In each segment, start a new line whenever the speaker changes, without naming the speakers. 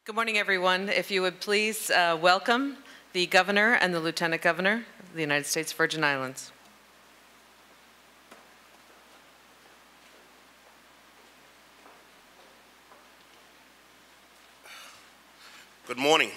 Good morning, everyone. If you would please welcome the Governor and the Lieutenant Governor of the United States Virgin Islands.
Good morning.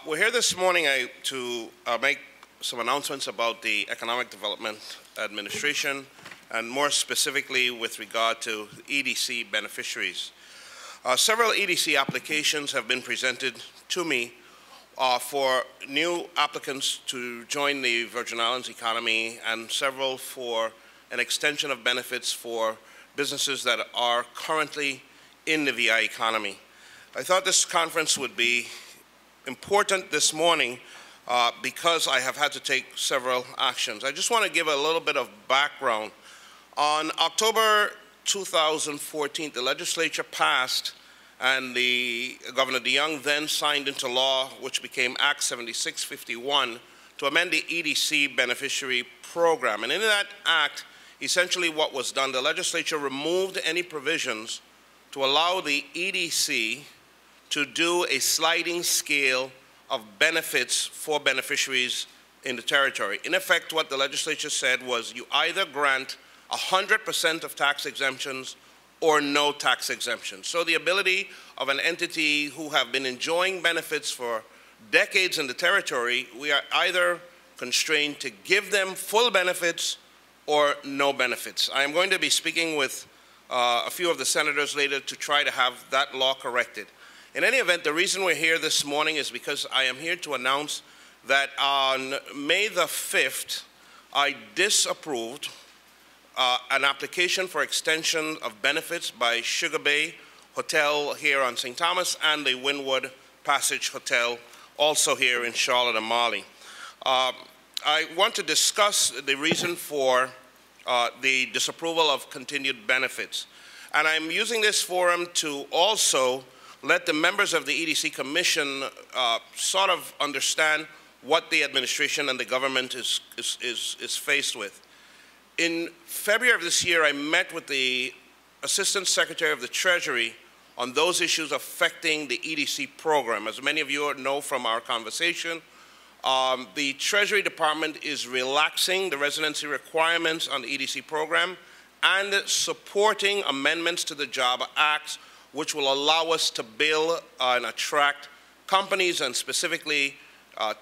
We're here this morning to make some announcements about the Economic Development Administration, and more specifically with regard to EDC beneficiaries. Several EDC applications have been presented to me for new applicants to join the Virgin Islands economy, and several for an extension of benefits for businesses that are currently in the VI economy. I thought this conference would be important this morning because I have had to take several actions. I just want to give a little bit of background. On October 2014, the legislature passed, and Governor DeYoung then signed into law, which became Act 7651, to amend the EDC beneficiary program. And in that act, essentially what was done, the legislature removed any provisions to allow the EDC to do a sliding scale of benefits for beneficiaries in the territory. In effect, what the legislature said was you either grant 100% of tax exemptions or no tax exemptions. So the ability of an entity who have been enjoying benefits for decades in the territory, we are either constrained to give them full benefits or no benefits. I am going to be speaking with a few of the senators later to try to have that law corrected. In any event, the reason we're here this morning is because I am here to announce that on May the 5th, I disapproved an application for extension of benefits by Sugar Bay Hotel here on St. Thomas and the Wynwood Passage Hotel, also here in Charlotte and Mali. I want to discuss the reason for the disapproval of continued benefits. And I'm using this forum to also let the members of the EDC Commission sort of understand what the administration and the government is faced with. In February of this year, I met with the Assistant Secretary of the Treasury on those issues affecting the EDC program. As many of you know from our conversation, the Treasury Department is relaxing the residency requirements on the EDC program and supporting amendments to the Job Act, which will allow us to build and attract companies, and specifically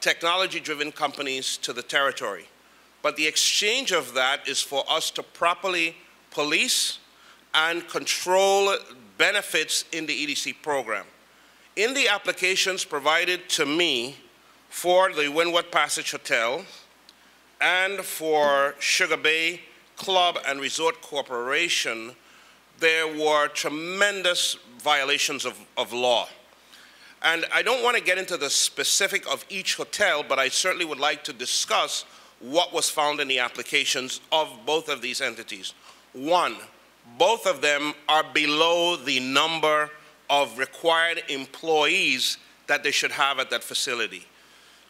technology-driven companies, to the territory. But the exchange of that is for us to properly police and control benefits in the EDC program. In the applications provided to me for the Wynwood Passage Hotel and for Sugar Bay Club and Resort Corporation, there were tremendous violations of law. And I don't want to get into the specific of each hotel, but I certainly would like to discuss what was found in the applications of both of these entities. One, both of them are below the number of required employees that they should have at that facility.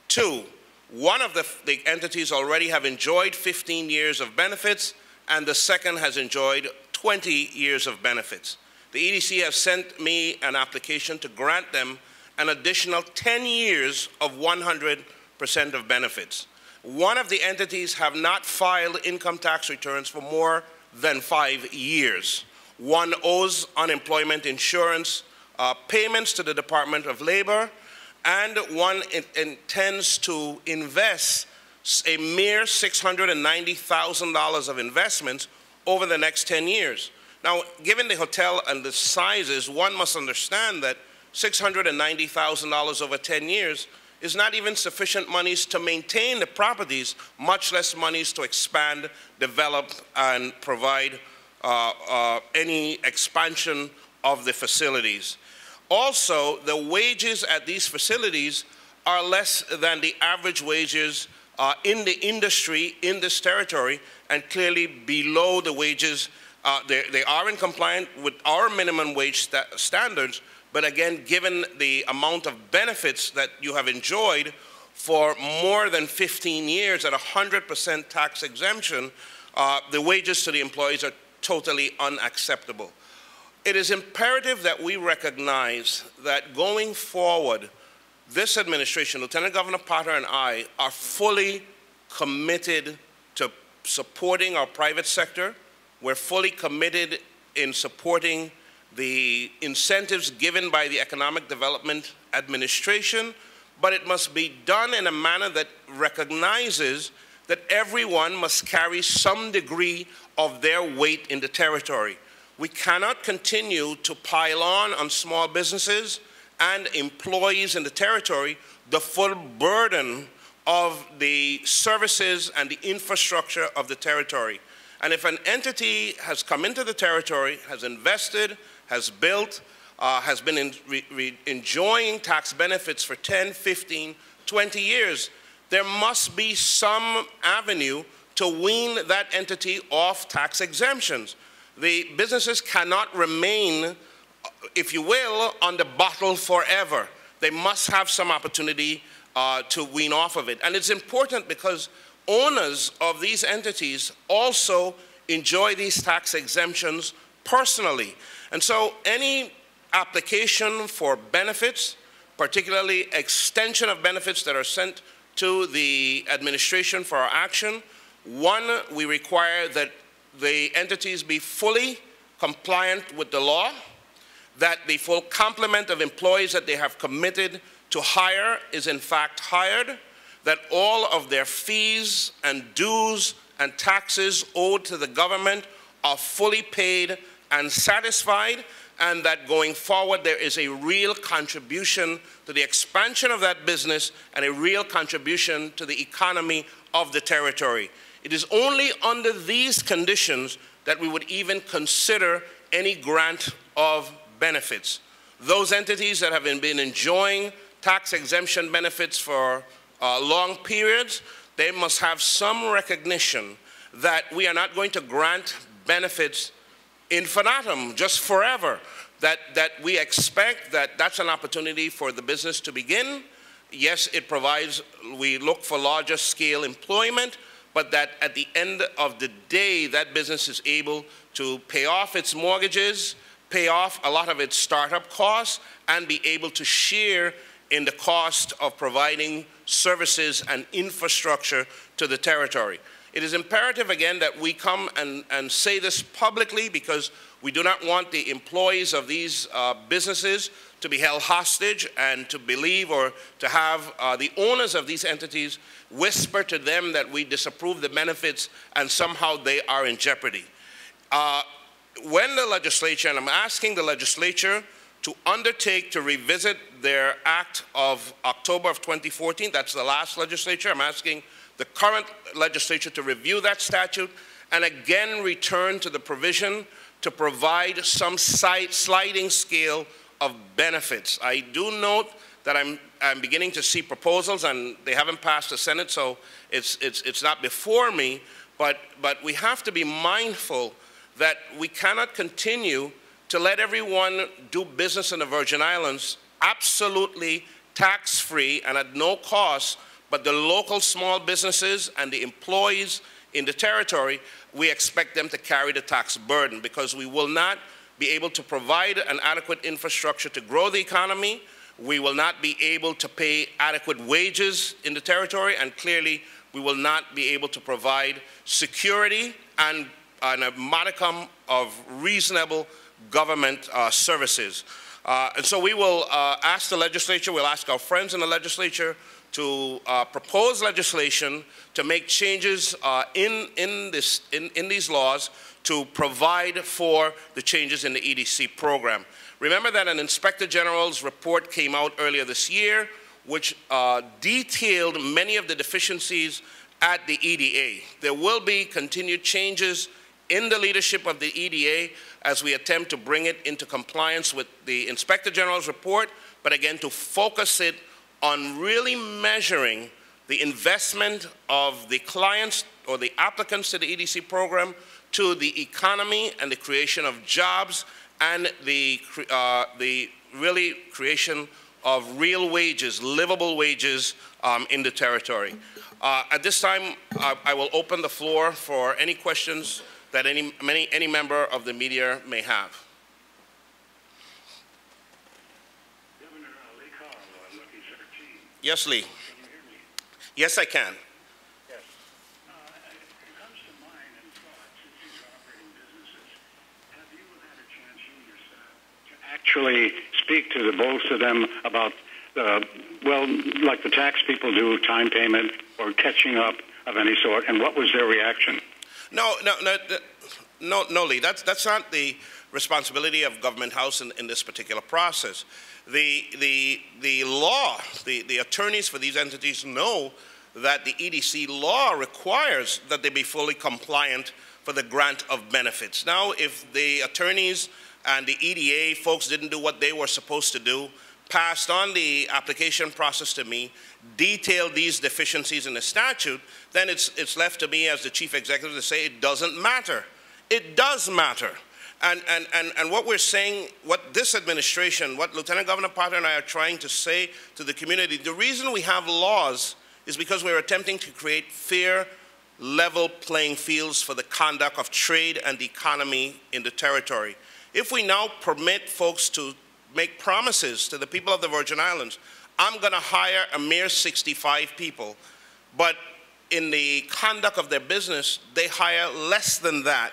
Two, one of the entities already have enjoyed 15 years of benefits, and the second has enjoyed 20 years of benefits. The EDC has sent me an application to grant them an additional 10 years of 100% of benefits. One of the entities have not filed income tax returns for more than 5 years. One owes unemployment insurance payments to the Department of Labor, and one intends to invest a mere $690,000 of investments over the next 10 years. Now, given the hotel and the sizes, one must understand that $690,000 over 10 years is not even sufficient monies to maintain the properties, much less monies to expand, develop, and provide any expansion of the facilities. Also, the wages at these facilities are less than the average wages in the industry in this territory, and clearly below the wages. They are in compliance with our minimum wage standards, but again, given the amount of benefits that you have enjoyed for more than 15 years at 100% tax exemption, the wages to the employees are totally unacceptable. it is imperative that we recognize that going forward, this administration, Lieutenant Governor Potter and I, are fully committed to supporting our private sector. We're fully committed in supporting the incentives given by the Economic Development Administration, but it must be done in a manner that recognizes that everyone must carry some degree of their weight in the territory. We cannot continue to pile on small businesses and employees in the territory the full burden of the services and the infrastructure of the territory. And if an entity has come into the territory, has invested, has built, has been enjoying tax benefits for 10, 15, 20 years, there must be some avenue to wean that entity off tax exemptions. The businesses cannot remain, if you will, on the bottle forever. They must have some opportunity to wean off of it. And it's important because owners of these entities also enjoy these tax exemptions personally. And so any application for benefits, particularly extension of benefits that are sent to the administration for our action, one, we require that the entities be fully compliant with the law, that the full complement of employees that they have committed to hire is in fact hired, that all of their fees and dues and taxes owed to the government are fully paid and satisfied, and that going forward there is a real contribution to the expansion of that business and a real contribution to the economy of the territory. It is only under these conditions that we would even consider any grant of benefits. Those entities that have been enjoying tax exemption benefits for long periods, they must have some recognition that we are not going to grant benefits infinitum, just forever, that we expect that that's an opportunity for the business to begin. Yes, it provides, we look for larger scale employment, but that at the end of the day, that business is able to pay off its mortgages, pay off a lot of its startup costs, and be able to share in the cost of providing services and infrastructure to the territory. It is imperative, again, that we come and say this publicly, because we do not want the employees of these businesses to be held hostage and to believe or to have the owners of these entities whisper to them that we disapprove the benefits and somehow they are in jeopardy. When the legislature, and I'm asking the legislature to undertake to revisit their act of October of 2014, that's the last legislature, I'm asking the current legislature to review that statute and again return to the provision to provide some sliding scale of benefits. I do note that I'm beginning to see proposals, and they haven't passed the Senate, so it's not before me, but we have to be mindful that we cannot continue to let everyone do business in the Virgin Islands absolutely tax-free and at no cost, but the local small businesses and the employees in the territory, we expect them to carry the tax burden, because we will not be able to provide an adequate infrastructure to grow the economy. We will not be able to pay adequate wages in the territory, and clearly we will not be able to provide security and a modicum of reasonable government services. And so we will ask the legislature, we'll ask our friends in the legislature to propose legislation to make changes in these laws to provide for the changes in the EDC program. Remember that an Inspector General's report came out earlier this year, which detailed many of the deficiencies at the EDA. There will be continued changes in the leadership of the EDA as we attempt to bring it into compliance with the Inspector General's report, but again, to focus it on really measuring the investment of the clients or the applicants to the EDC program to the economy and the creation of jobs and the really creation of real wages, livable wages in the territory. At this time, I will open the floor for any questions that any member of the media may have. Yes, Lee. Yes, I can.
Yes. It comes to mind and thoughts that these are operating businesses. Have you had a chance, you and your staff, to actually speak to both of them about, well, like the tax people do, time payment or catching up of any sort, and what was their reaction?
No, Lee. That's not the responsibility of Government House in this particular process. The law, the attorneys for these entities know that the EDC law requires that they be fully compliant for the grant of benefits. Now, if the attorneys and the EDA folks didn't do what they were supposed to do, passed on the application process to me, detailed these deficiencies in the statute, then it's left to me as the chief executive to say it doesn't matter. It does matter. And what we're saying, what this administration, what Lieutenant Governor Potter and I are trying to say to the community, the reason we have laws is because we're attempting to create fair, level playing fields for the conduct of trade and the economy in the territory. If we now permit folks to make promises to the people of the Virgin Islands, I'm going to hire a mere 65 people, but in the conduct of their business, they hire less than that,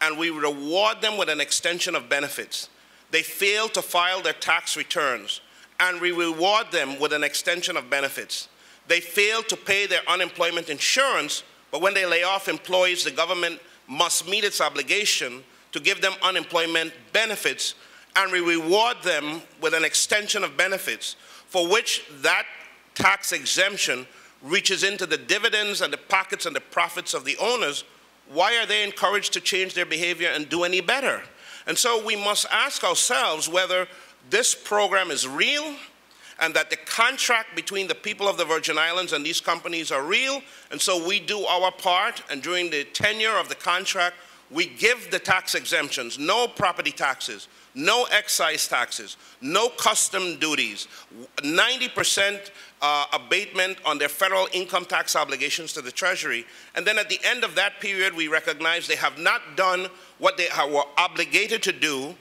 and we reward them with an extension of benefits. They fail to file their tax returns, and we reward them with an extension of benefits. They fail to pay their unemployment insurance, but when they lay off employees, the government must meet its obligation to give them unemployment benefits, and we reward them with an extension of benefits for which that tax exemption reaches into the dividends and the pockets and the profits of the owners. Why are they encouraged to change their behavior and do any better? And so we must ask ourselves whether this program is real and that the contract between the people of the Virgin Islands and these companies are real, and so we do our part, and during the tenure of the contract, we give the tax exemptions, no property taxes, no excise taxes, no custom duties, 90% abatement on their federal income tax obligations to the Treasury. And then at the end of that period, we recognize they have not done what they were obligated to do,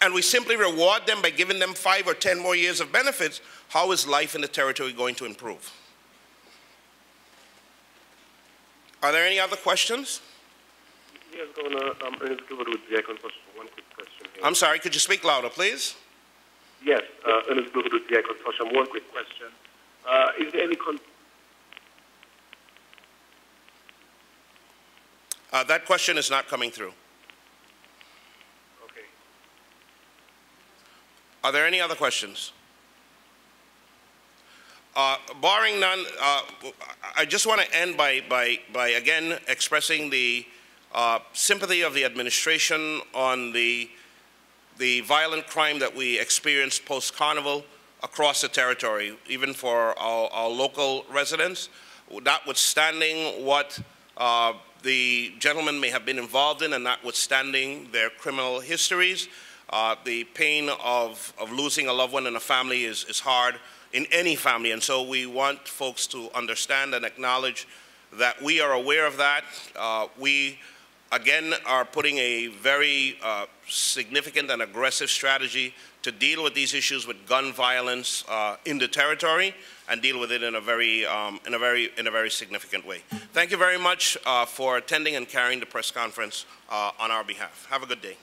and we simply reward them by giving them 5 or 10 more years of benefits. How is life in the territory going to improve? Are there any other questions?
Yes, Governor, Ernest Gilbert with the Icon Trust. One quick question here.
I'm sorry, could you speak louder, please?
Yes, Ernest Gilbert with the Icon Trust. One quick question. Is there any
that question is not coming through.
Okay.
Are there any other questions? Barring none, I just want to end by again expressing the sympathy of the administration on the violent crime that we experienced post-Carnival across the territory, even for our local residents. Notwithstanding what the gentlemen may have been involved in and notwithstanding their criminal histories, the pain of losing a loved one in a family is hard in any family, and so we want folks to understand and acknowledge that we are aware of that. We again are putting a very significant and aggressive strategy to deal with these issues with gun violence in the territory and deal with it in a very significant way. Thank you very much for attending and carrying the press conference on our behalf. Have a good day.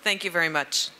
Thank you very much.